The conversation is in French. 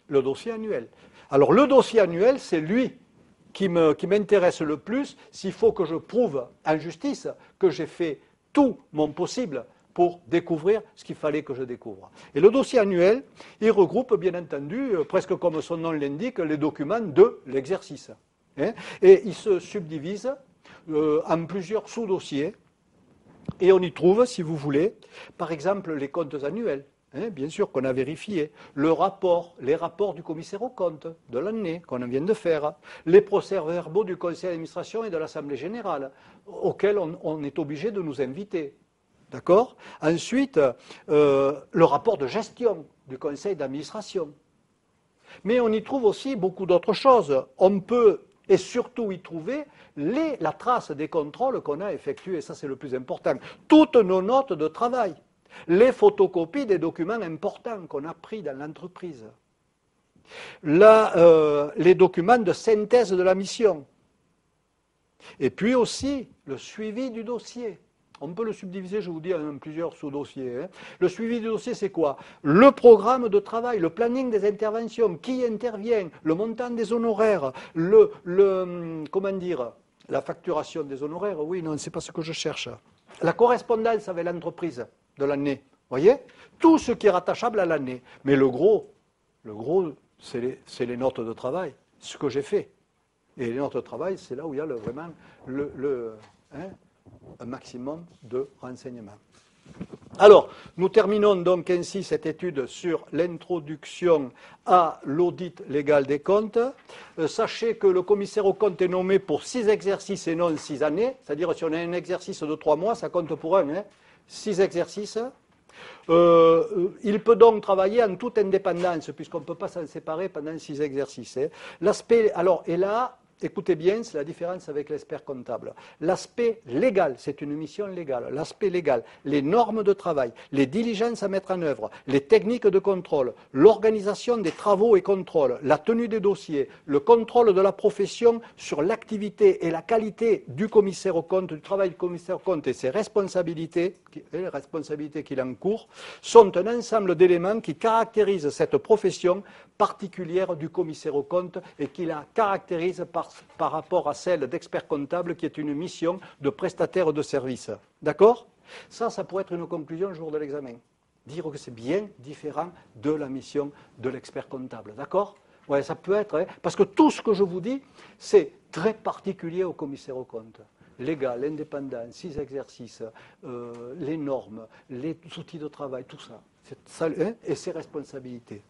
le dossier annuel. Alors le dossier annuel, c'est lui qui m'intéresse le plus s'il faut que je prouve en justice que j'ai fait tout mon possible pour découvrir ce qu'il fallait que je découvre. Et le dossier annuel, il regroupe bien entendu, presque comme son nom l'indique, les documents de l'exercice. Et il se subdivise en plusieurs sous-dossiers. Et on y trouve, si vous voulez, par exemple, les comptes annuels. Bien sûr qu'on a vérifié, les rapports du commissaire aux comptes de l'année qu'on vient de faire, les procès-verbaux du conseil d'administration et de l'assemblée générale, auxquels on est obligé de nous inviter. D'accord ? Ensuite, le rapport de gestion du conseil d'administration. Mais on y trouve aussi beaucoup d'autres choses. On peut et surtout y trouver la trace des contrôles qu'on a effectués, et ça c'est le plus important. Toutes nos notes de travail. Les photocopies des documents importants qu'on a pris dans l'entreprise. Les documents de synthèse de la mission. Et puis aussi le suivi du dossier. On peut le subdiviser, je vous dis, en plusieurs sous-dossiers. Le suivi du dossier, c'est quoi? Le programme de travail, le planning des interventions, qui intervient, le montant des honoraires, comment dire, la facturation des honoraires, oui, non, c'est pas ce que je cherche. La correspondance avec l'entreprise de l'année, voyez? Tout ce qui est rattachable à l'année. Mais le gros, c'est les notes de travail, ce que j'ai fait. Et les notes de travail, c'est là où il y a vraiment un maximum de renseignements. Alors, nous terminons donc ainsi cette étude sur l'introduction à l'audit légal des comptes. Sachez que le commissaire aux comptes est nommé pour 6 exercices et non 6 années. C'est-à-dire si on a un exercice de 3 mois, ça compte pour 6 exercices. Il peut donc travailler en toute indépendance, puisqu'on ne peut pas s'en séparer pendant 6 exercices. L'aspect, alors, et là, écoutez bien, c'est la différence avec l'expert comptable. L'aspect légal, c'est une mission légale. L'aspect légal, les normes de travail, les diligences à mettre en œuvre, les techniques de contrôle, l'organisation des travaux et contrôles, la tenue des dossiers, le contrôle de la profession sur l'activité et la qualité du commissaire aux comptes, du travail du commissaire aux comptes et ses responsabilités, les responsabilités qu'il encourt, sont un ensemble d'éléments qui caractérisent cette profession particulière du commissaire aux comptes et qui la caractérise par rapport à celle d'expert comptable qui est une mission de prestataire de services. D'accord ? Ça pourrait être une conclusion le jour de l'examen. Dire que c'est bien différent de la mission de l'expert comptable. D'accord ? Ouais, ça peut être, parce que tout ce que je vous dis, c'est très particulier au commissaire aux comptes. Légal, indépendant, 6 exercices, les normes, les outils de travail, tout ça. Et ses responsabilités.